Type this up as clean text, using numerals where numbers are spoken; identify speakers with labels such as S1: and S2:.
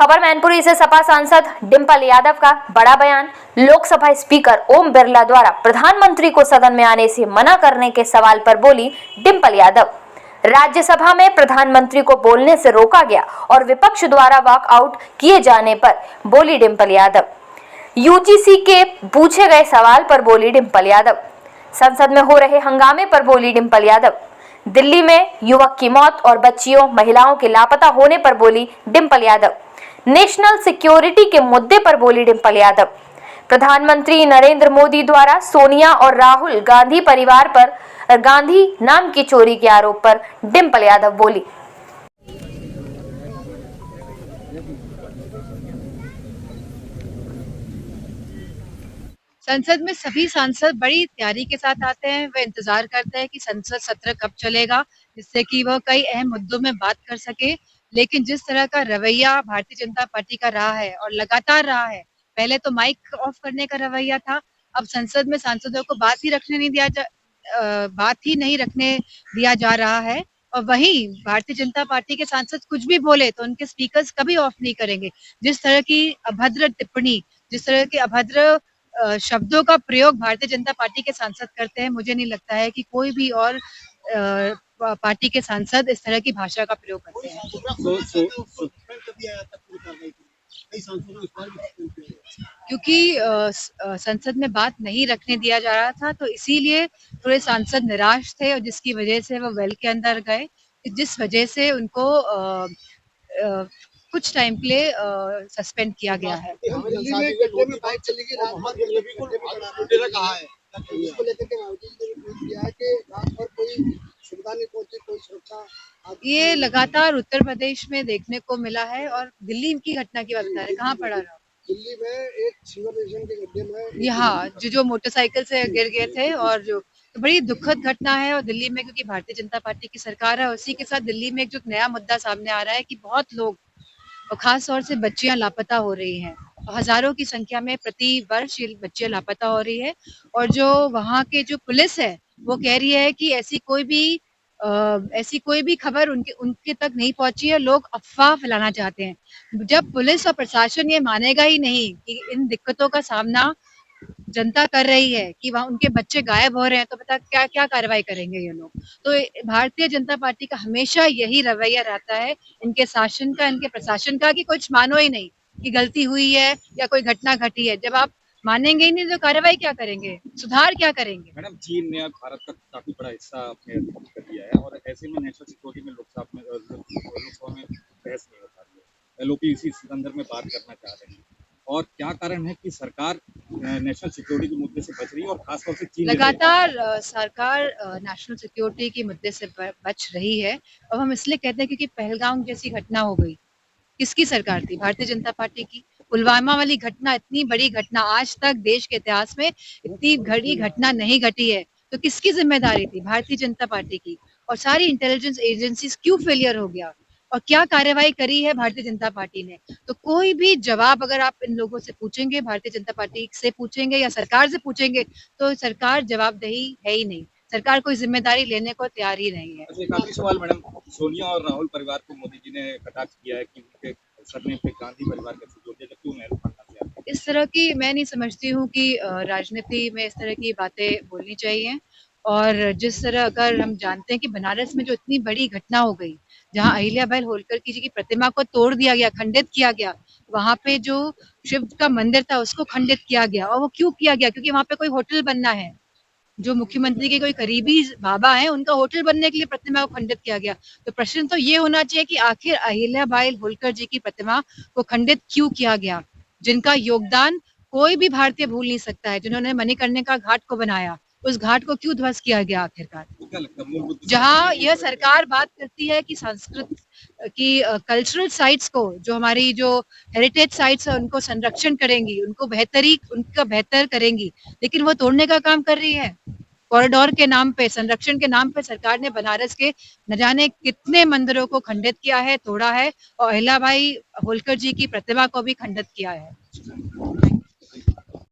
S1: खबर मैनपुरी से सपा सांसद डिंपल यादव का बड़ा बयान। लोकसभा स्पीकर ओम बिरला द्वारा प्रधानमंत्री को सदन में आने से मना करने के सवाल पर बोली डिंपल यादव। राज्यसभा में प्रधानमंत्री को बोलने से रोका गया और विपक्ष द्वारा वॉकआउट किए जाने पर बोली डिंपल यादव। यूजीसी के पूछे गए सवाल पर बोली डिंपल यादव। संसद में हो रहे हंगामे पर बोली डिंपल यादव। दिल्ली में युवक की मौत और बच्चियों महिलाओं के लापता होने पर बोली डिंपल यादव। नेशनल सिक्योरिटी के मुद्दे पर बोली डिंपल यादव। प्रधानमंत्री नरेंद्र मोदी द्वारा सोनिया और राहुल गांधी परिवार पर गांधी नाम की चोरी के आरोप पर डिंपल यादव बोली।
S2: संसद में सभी सांसद बड़ी तैयारी के साथ आते हैं। वे इंतजार करते हैं कि संसद सत्र कब चलेगा, जिससे कि वह कई अहम मुद्दों में बात कर सके। लेकिन जिस तरह का रवैया भारतीय जनता पार्टी का रहा है और लगातार रहा है, पहले तो माइक ऑफ करने का रवैया था, अब संसद में सांसदों को बात ही नहीं रखने दिया जा रहा है। और वहीं भारतीय जनता पार्टी के सांसद कुछ भी बोले तो उनके स्पीकर्स कभी ऑफ नहीं करेंगे। जिस तरह की अभद्र टिप्पणी, जिस तरह के अभद्र शब्दों का प्रयोग भारतीय जनता पार्टी के सांसद करते हैं, मुझे नहीं लगता है कि कोई भी और पार्टी के सांसद इस तरह की भाषा का प्रयोग करते हैं। क्योंकि संसद में बात नहीं रखने दिया जा रहा था, तो इसीलिए थोड़े सांसद निराश थे और जिसकी वजह से वो वेल के अंदर गए, जिस वजह से उनको कुछ टाइम के लिए सस्पेंड किया गया है। ये लगातार उत्तर प्रदेश में देखने को मिला है। और दिल्ली की घटना की बात बता रहे, कहाँ पड़ा रहा?
S3: दिल्ली में एक सिविलाइजेशन के गड्ढे में
S2: यहाँ जो मोटरसाइकिल से गिर गए थे, और जो तो बड़ी दुखद घटना है। और दिल्ली में क्योंकि भारतीय जनता पार्टी की सरकार है, उसी के साथ दिल्ली में एक जो नया मुद्दा सामने आ रहा है कि बहुत लोग और खास तौर से बच्चियां लापता हो रही हैं। हजारों की संख्या में प्रति वर्ष ये बच्चियां लापता हो रही है। और जो वहाँ के जो पुलिस है वो कह रही है कि ऐसी कोई भी खबर उनके तक नहीं पहुंची है। लोग अफवाह फैलाना चाहते हैं। जब पुलिस और प्रशासन ये मानेगा ही नहीं कि इन दिक्कतों का सामना जनता कर रही है, कि वहाँ उनके बच्चे गायब हो रहे हैं, तो पता क्या क्या कार्रवाई करेंगे ये लोग। तो भारतीय जनता पार्टी का हमेशा यही रवैया रहता है, इनके शासन का, इनके प्रशासन का, कि कुछ मानो ही नहीं कि गलती हुई है या कोई घटना घटी है। जब आप मानेंगे ही नहीं तो कार्रवाई क्या करेंगे, सुधार क्या करेंगे?
S4: मैडम, चीन ने भारत का काफी बड़ा हिस्सा अपने कर दिया है और ऐसे में नेशनल सिक्योरिटी में लोकसभा में बहस नहीं हो पा रही है। एलओपी इसी संदर्भ में बात करना चाह रहे हैं। और क्या कारण है कि सरकार नेशनल सिक्योरिटी के मुद्दे से बच रही है और खासतौर से चीन
S2: लगातार सरकार नेशनल सिक्योरिटी के मुद्दे से बच रही है। अब हम इसलिए कहते हैं क्योंकि पहलगाम जैसी घटना हो गई। किसकी सरकार थी? भारतीय जनता पार्टी की। पुलवामा वाली घटना, इतनी बड़ी घटना, आज तक देश के इतिहास में इतनी बड़ी घटना नहीं घटी है। तो किसकी जिम्मेदारी थी? भारतीय जनता पार्टी की। और सारी इंटेलिजेंस एजेंसीज क्यों फेलियर हो गया? और क्या कार्रवाई करी है भारतीय जनता पार्टी ने? तो कोई भी जवाब अगर आप इन लोगों से पूछेंगे, भारतीय जनता पार्टी से पूछेंगे या सरकार से पूछेंगे, तो सरकार जवाबदेही है ही नहीं। सरकार कोई जिम्मेदारी लेने को तैयार ही नहीं है।
S4: एक आखिरी सवाल मैडम, सोनिया और राहुल परिवार को मोदी जी ने कटाक्ष किया है कि उनके सरनेम पे गांधी परिवार कैसे जोड़ दिया, क्यों नेहरू खानदान से आते हैं?
S2: इस तरह की मैं नहीं समझती हूँ कि राजनीति में इस तरह की बातें बोलनी चाहिए। और जिस तरह अगर हम जानते हैं कि बनारस में जो इतनी बड़ी घटना हो गई, जहाँ अहिल्याबाई होलकर जी की प्रतिमा को तोड़ दिया गया, खंडित किया गया, वहां पे जो शिव का मंदिर था उसको खंडित किया गया। और वो क्यों किया गया? क्योंकि वहां पे कोई होटल बनना है। जो मुख्यमंत्री के कोई करीबी बाबा हैं, उनका होटल बनने के लिए प्रतिमा को खंडित किया गया। तो प्रश्न तो ये होना चाहिए कि आखिर अहिल्याबाई होलकर जी की प्रतिमा को खंडित क्यों किया गया, जिनका योगदान कोई भी भारतीय भूल नहीं सकता है, जिन्होंने मणिकर्णिका घाट को बनाया, उस घाट को क्यों ध्वस्त किया गया आखिरकार?
S4: क्या लगता है मूलभूत
S2: जहाँ यह सरकार बात करती है कि संस्कृत की कल्चरल साइट्स को, जो हमारी जो हेरिटेज साइट्स है, उनको संरक्षण करेंगी, उनका बेहतर करेंगी, लेकिन वो तोड़ने का काम कर रही है। कॉरिडोर के नाम पे, संरक्षण के नाम पे सरकार ने बनारस के न जाने कितने मंदिरों को खंडित किया है, तोड़ा है, और अहिल्याबाई होलकर जी की प्रतिमा को भी खंडित किया है।